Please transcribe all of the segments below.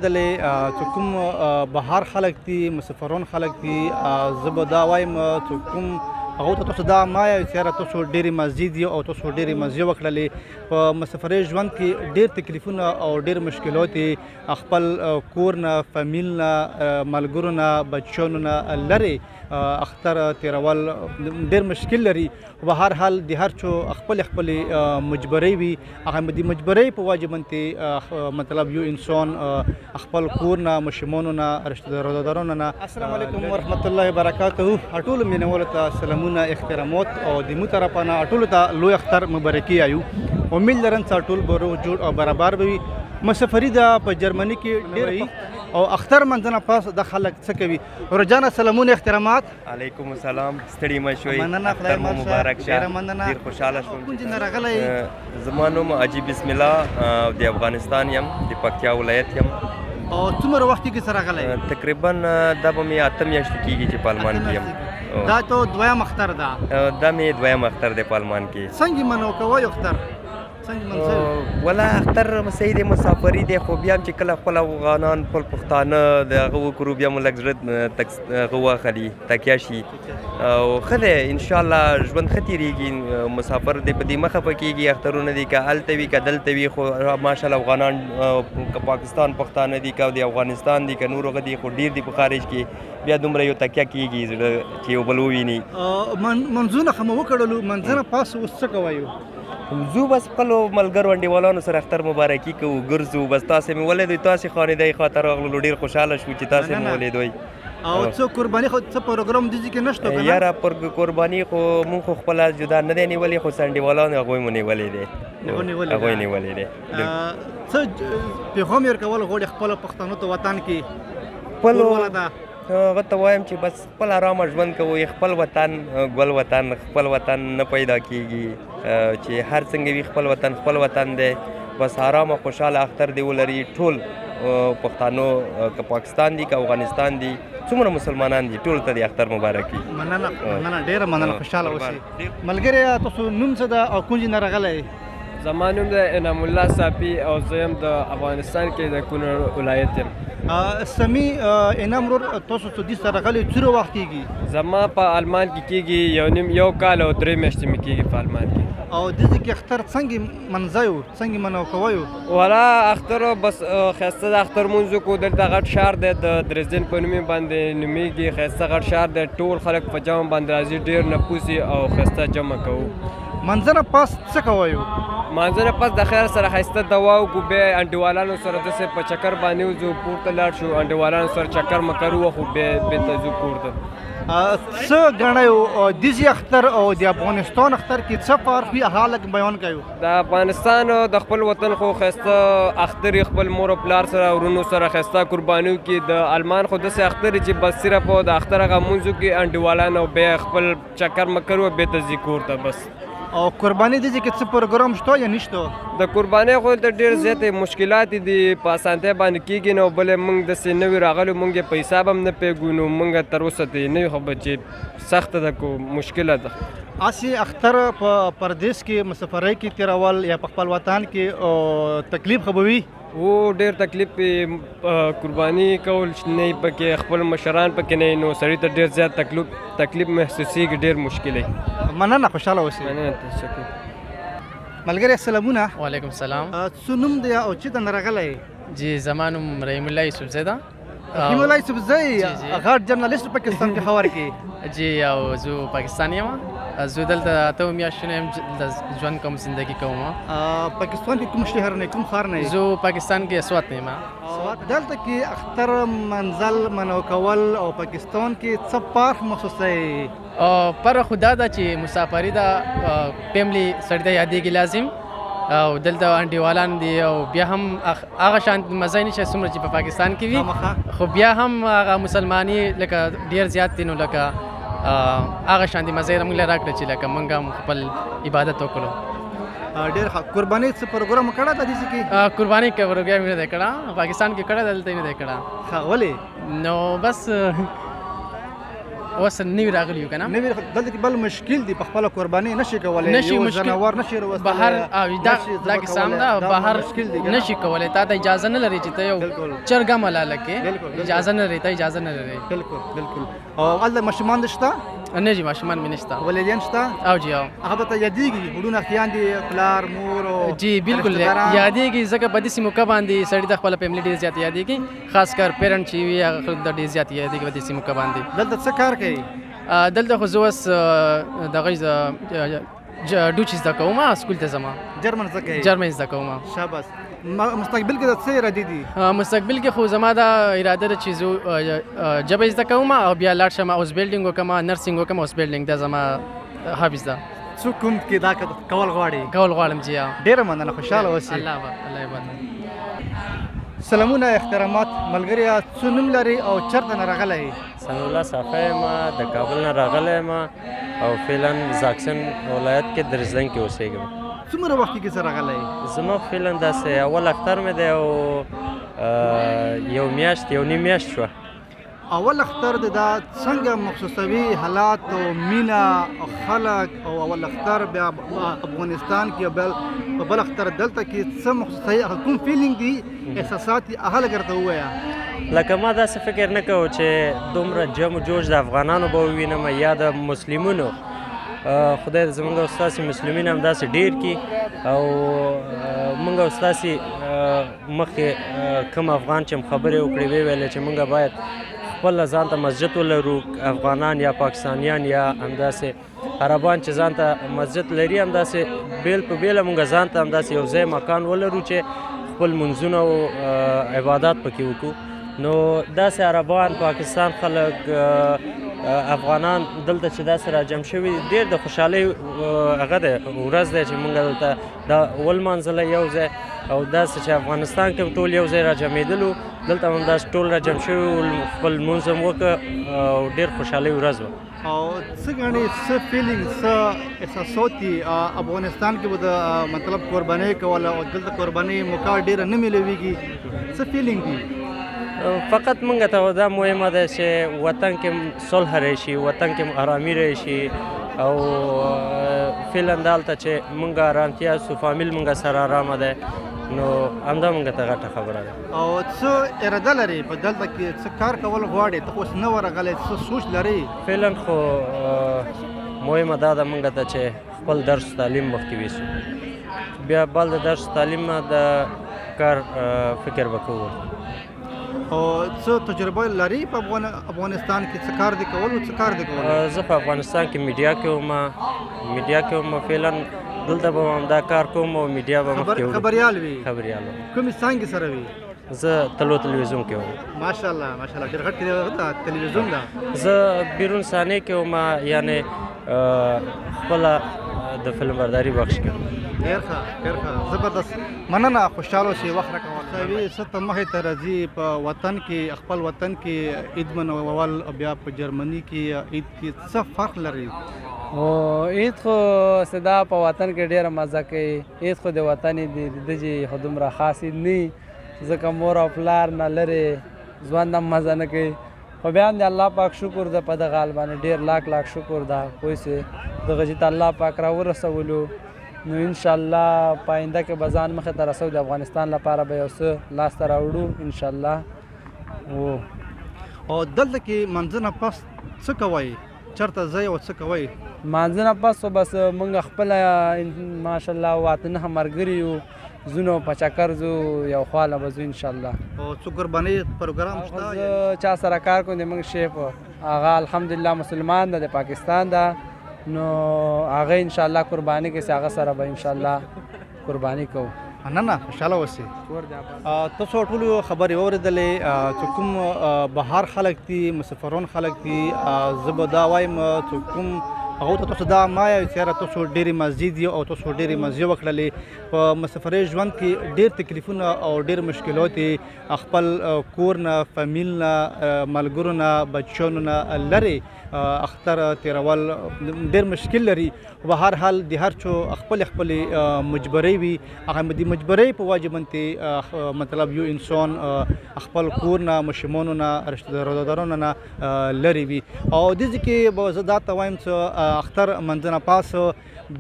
اوریدلې چې کوم بهر خلک دي مسافرون خلک دي زه به دا وایم چې کوم هغو ته تاسو دا ما وایئ چې یاره تاسو ډېرې مزې دي او تاسو ډېرې مزې وکړلې په مسافرۍ ژوند کې ډېر تکلیفونه او ډېر مشکلات یې خپل کور نه فامیل نه ملګرو نه بچیانو نه لرې اختر تېرول ډېر مشکل لري خو به هر حال د هر چا خپلې مجبورۍ وي هغه د مجبورۍ په وجه باندې مطلب یو انسان خپل کور نه ماشومانو نه رشتهدارانو نه السلام علیکم ورحمت الله وبرکاته ټولو مینوالو ته سلامونه احترامات او د مو طرفه نه ټولو ته لوی اختر مبارکي وایو امید لرم چې ټول به روغ جوړ او برابر به وي مسافري ده په جرمني کې ډېر او اختر منځنه پاس د خلک څه کوي رجانه سلامونه احترامات علیکم السلام ستړي مه شئ مننه خدای مبارک شه ډېر خوشحاله شوم کوم ځای نه راغلی زما نوم حاجي بسم الله د افغانستان یم د پکتیا ولایت یم او څومره وخت کې سره راغلی تقریبا دا به مې 8 میاشتې کېږي چې پالمان کې یم دا ته دویم اختر ده دا مې دویم اختر دی پالمان کې څنګه منو کوئ اختر ولا اختر صحیح دی مسافري دی خو بیا هم چې کله خپل افغانان خپل پښتانه د هغه وکړو بیا مو لږ زړه هغه واخلي تکیه شي او ښه دی انشاءالله ژوند ښه تېرېږي مسافر دی په دې مه خفه کېږي اخترونه دي که هلته وي که دلته وي خو ماشاءالله افغانان که پاکستان پښتانه دي که د افغانستان دي که نور هغه دي خو ډېر دي په خارج کې بیا دومره یو تکیه کېږي زړه چې یو بل وویني منځونه خو مو وکړلو منځنه پاس اوس څه کوئ زو بس خپلو ملګرو انډیوالانو سره اختر مبارکي کوو ګرځو بس تاسې مې ولیدئ تاسې خانیدئ خواته راغلو ډېر خوشحاله شو چې تاسې مې ولیدئ او څه قرباني خو څه پروګرام دې کې نشته که نه یاره پر قرباني خو مونږ خو خپله جدا نه دی نیولې خو څه انډیوالانو هغوی مو نیولې دی هغوی نیولې دی څه پیغام یې ورکول غواړي خپلو پښتنو ته وطن کې خپلو هغه ته وایم چې بس خپل ارامه ژوند کوئ خپل وطن ګل وطن خپل وطن نه پیدا کېږي چې هر څنګه وي خپل وطن دی بس ارامه خوشحاله اختر دی ولري ټول پښتانو که پاکستان دي که افغانستان دي څومره مسلمانان دي ټول ته د اختر مبارک وي مننه ډېره مننه خوشحاله اوسئ ملګري تاسو نوم څه ده او کوم ځای نه راغلی زما نوم د انعام الله صافي او زه یم د افغانستان کې د کونړ ولایت یم سمي انعام ورور تاسو څه دې سره راغلی څومره وخت کېږي زما په آلمان کې کېږي یو کال او 3 میاشتې مې کېږي په آلمان کې او دې کې اختر څنګه منځایو څنګه منو کوئ والا اختر بس ښایسته د اختر مونځ کو دلته غټ ښار دی د درزدن په نومې باندې نومېږي ښایسته غټ ښار دی ټول خلک په جمع باندې راځي ډېر نفوس او ښایسته جمع کوو منځنه پاس څه کوئ منځنه پاس د خیر سره ښایسته دوا وکړو بیا انډیوالانو سره داسې په چکر باندې وځو پورته لاړ شو انډیوالانو سره چکر مکر وخو بیا بېرته ځو کور ته څه ګڼئ دزي اختر او د افغانستان اختر کې څه فرق وي هغه لږ بیان کوي د افغانستان د خپل وطن خو ښایسته اختر خپل مور او پلار سره ورونو سره ښایسته قربانیو کې د آلمان خو داسې اختر چې بس صرف د اختر هغه مونځو کې انډیوالانو بیا خپل چکر مکر و بېرته ځي کور ته بس او قرباني دي چې څه پروګرام شته یا نشته د قربانۍ خو ته ډېر زیاتې مشکلات دي په اسانتۍ باندې کېږي نو بلې موږ داسې نوي راغلو موږ یې په حساب هم نه پوهېږو نو موږ تر اوسه ته نه یو خبر چې سخته ده کو مشکله ده اسې اختر په پردیس کې مسافرۍ کې تېرول یا په خپل وطن کې تکلیف خو به وي و ډېر تکلیف قرباني کول نه پکې خپل مشران پکې نه نو سړي ته ډېر زیات تکلیف محسوسېږي ډېر مشکل دی مننه خوشحاله اوسئ تشکر ملګري السلامونه وعلیکم السلام څه نوم دی او چېرته نه راغلی جی زما نوم رحیم الله یوسفزی ده رحیم الله یوسفزی غټ جرنالیست پاکستان پېښور کې جی او زه پاکستانی یم زه دلته 8 میاشتې یم ژوند کوم زندگی کوم پاکستان کې کوم شهر نه کوم ښار نه زه پاکستان کې سوات نه یم دلته کې اختر منزل منو کول او پاکستان کې څه فرق محسوسوي پر خدا ده چې مسافري ده فیملی سړی ته یادېږي لازم او دلته انډیوالان دي او بیا هم هغه شان مزه نشته څومره چې په پاکستان کې وي خو بیا هم هغه مسلماني لکه ډېر زیات دي نو لکه هغه شان دي مزه یې موږ له راکړه چې لکه موږ هم خپل عبادت وکړو ډېر ښه قرباني څه پروګرام کړی ده داسې کې قرباني کې پروګرام نه دی کړی پاکستان کې کړی دلته نه دی کړی ښه ولې نو بس اوس نوی راغلی یو که نه نوی دلته کې بل مشکل دی په خپله قرباني نشي کولی نشي یو مشکل ځناور نشي راوستلی بهر دا کیسه هم ده بهر مشکل دی که نه؟ نشي کولی تا ته اجازه نه لري چې ته یو بالکل. چرګه ملاله کې بالکل. اجازه نه لري ته اجازه نه لري بالکل بالکل او هلته ماشومان دې شته نه جی ماشومان مې نشته والدین شته او جی او هغه به ته یادېږي وروڼه اخیان دي پلار مور او جی بالکل رشتهداران؟ یادېږي ځکه په داسې موقع باندې سړي د خپله فیملي ډېر زیات یادېږي خاص کر پیرنټ چې وي هغه خلک د ډېر زیات یادېږي په داسې موقع باندې دلته څه کار کوي دلته خو زه اوس دغه ډوچ زده کوم سکول ته ځم جرمن څه کوي جرمن زده کوم شاباس مستقبل کې د څه ارادې دي مستقبل کې خو زما دا اراده ده چې زه ژبه زده کوم او بیا لاړ شم اوس بیلډینګ وکړم نرسنګ وکړم اوس بیلډینګ دا زما هابیز ده څوک کوم کې دا کول غواړي کول غواړم جی ډېره مننه خوشحاله اوسئ الله یې سلامونه احترامات ملګري څه نوم لري او چېرته نه راغلی یې سمیع الله صافی یم د کابل نه راغلی یم او فعلا زاکسن ولایت کې درزدن کې اوسېږم څومره وخت کې څه راغلی یې زما فعلا داسې اول اختر مې دی او یو میاشت یو نیم میاشت شوه اول اختر د دا څنګه مخصوصوي حالات او مینه او خلک او اول اختر بیا افغانستان کې بل په بل اختر دلته کې څه مخصوصوي هغه کوم فیلینګ دي احساسات دي هغه لږ راته ووایه لکه ما داسې فکر نه کوم چې دومره جم و جوش د افغانانو به ووینم یا د مسلمونو خدای دې زموږ او ستاسې مسلمین هم داسې ډېر کړي او موږ او ستاسې مخکې کوم افغان چې خبرې وکړې ویې ویلې چې موږ باید خپل ځان ته مسجد ولرو افغانان یا پاکستانیان یا همداسې عربان چې ځان ته مسجد لري همداسې بیل په بیله موږ ځان ته همداسې یو ځای مکان ولرو چې خپل منځونه او عبادات پکې وکړو نو داسې عربان پاکستان خلک افغانان دلته چې داسې راجم شوي ډېر د خوشحالۍ هغه دی ورځ دی چې موږ دلته دا ولمانځله یو ځای او داسې چې افغانستان کې ټول یو ځای راجمېدلو دلته هم داسې ټول راجم شوي خپل لمونځ هم وکړه او ډېر خوشحالۍ ورځ وه او څه ګڼې څه فیلینګ څه احساسات دي افغانستان کې به د مطلب قربانۍ کوله او دلته قربانۍ موقع ډېره نه میلویږي څه فیلینګ دي فقط موږ ته دا مهمه ده چې وطن کې صلح راشي وطن کې آرامي راشي او فعلا دلته چې موږ آرامتیا سو فامیل موږ سره آرامه ده نو همدا موږ ته غټه خبره ده او څه اراده لري په دلته کې څه کار کول غواړي ته اوس نه ورغلی څه سوچ لري فعلا خو مهمه دا ده موږ ته چې خپل درس تعلیم مخکې ویسو بیا بل د درس تعلیم نه د کار فکر وکړو او څه تجربه لري په افغانستان کې څه کار دی کول او څه کار دی کول زه په افغانستان کې میډیا کې وم فعلا دلته به هم دا کار کوم او میډیا به مخکې وړم خبریال وي خبریال کومې څانګې سره وي زه تلو تلویزیون کې وم ماشاءالله ماشاءالله ډېر غټ تلویزیون ده زه بیرون صحنې کې وم یعنې خپله د فلم برداري بخش کې ډېر ښه زبردست مننه خوشحاله اوسئ وخت راکوه څه ته مخې ته راځي په وطن کې خپل وطن کې عید منول او بیا په جرمني کې عید کې څه فرق لري او عید خو صدا په وطن کې ډېره مزه کوي عید خو د وطن دی د چې خو دومره خاص عید نه ځکه مور او پلار نه لرې ژوند هم مزه نه کوي خو بیا هم د الله پاک شکر ده په دغه حال باندې ډېر لاک شکر ده پوه سې دغه چې ته الله پاک راورسولو نو انشاءالله په آینده کې به ځان مخې ته رسو د افغانستان لپاره به یو څه لاسته راوړو انشاءالله او دلته کې منځنه پس څه کوئ چېرته ځئ او څه کوئ منځنه پس خو بس موږ خپله ماشاءالله واته نهه ملګري یو ځو نو په چکر ځو یو خواله به ځو انشاءالله او څه قربانۍ پروګرام شته زه چا سره کار کوم د موږ شیف هغه الحمدلله مسلمان ده د پاکستان ده نو هغه انشاءالله قرباني کې هغه سره به انشاءالله قرباني کوو مننه خوشحاله اوسئ تاسو ټولو خبرې واورېدلې چې کوم بهر خلک دي مسافرون خلک دي زه به دا وایم چې کوم هغه ته تاسو دا ما یې چې تاسو ډېرې مزې دي او تاسو ډېرې مزې وکړلې په مسافرۍ ژوند کې ډېر تکلیفونه او ډېر مشکلات خپل کور نه فامیل نه ملګرو نه بچیانو نه لرې اختر تیرول ډېر مشکل لري په هر حال د هر چو خپل مجبورۍ وي هغه د مجبورۍ په وجه باندې مطلب یو انسان خپل کور نه ماشومانو نه رشتهدارانو نه لرې وي او دې کې به زه دا ته وایم چې اختر منځ نه پاس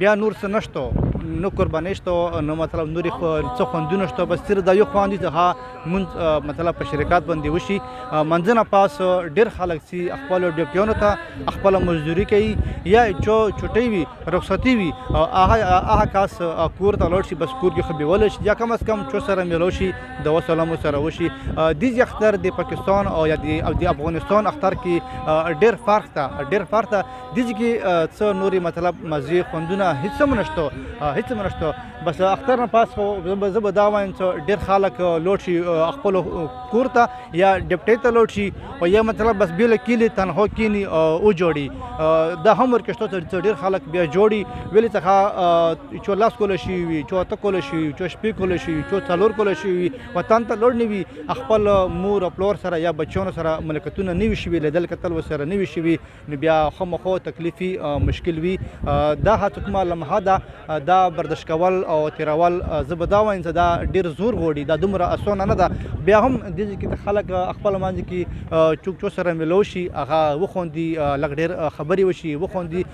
بیا نور څه نشته نو قرباني شته نو مطلب نورې څه خوندونه شته بس صرف دا یو خوند دي چې ها مونځ مطلب په شرکات باندې وشي منځ نه پاس ډېر خلک چې خپلو ډیوټیانو ته خپله مزدوري کوي یا چوټۍ وي رخصتي وي هغه کاس کور ته لاړ شي بس کور کې خبیولی شي یا کم از کم چو سره میلاو شي د وسلامو سره وشي دې اختر د پاکستان او یا د افغانستان اختر کې ډېر فرق ته دې کې څه نورې مطلب مزې خوندونه هېڅ هم نشته بس اختر نه پاس خو زه به دا وایم چې ډېر خلک لوټ شي خپلو کور ته یا ډپټۍ ته لوټ شي او یا مطلب بس بیله کیلې تنها کینی وجوړي دا هم ورکشته چې ډېر خلک بیا جوړي ویلې څخه چو لاس کولی شي وي چو اته کولی شي وي چو شپې کولی شي وي چو څلور کولی شي وي وطن ته لوړ نه وي خپل مور او پلور سره یا بچیانو سره ملکتونه نه وي شوي لیدل کتل ورسره نه وي شوي نو بیا خامخا تکلیفي مشکل وي دا هڅه کومه لمحه ده دا برداشت کول او تیرول زه به دا وایم چې دا ډېر زور غواړي دا دومره اسانه نه ده بیا هم دې کې خلک خپل منځ کې چوک چو سره میلاو شي هغه وخوندي لږ ډېر خبرې وشي وخوندي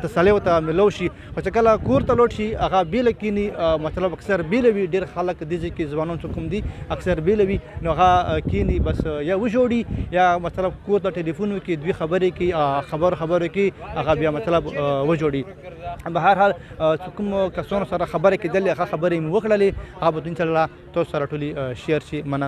تسلي ورته میلاو شي خو چې کله کور ته لوټ شي هغه بیله کینی مطلب اکثر بیله وي ډېر خلک دې کې ځوانان چې کوم دي اکثر بیله وي نو هغه کینی بس یا وجوړي یا مطلب کور ته ټلیفون وکړي دوی خبرې کوي خبرو کې هغه بیا مطلب وجوړي به هر حال کوم کسانو سره خبرې کېدلې هغه خبرې مې وکړلې هغه به انشاءالله تاسو سره ټولې شیر شي مننه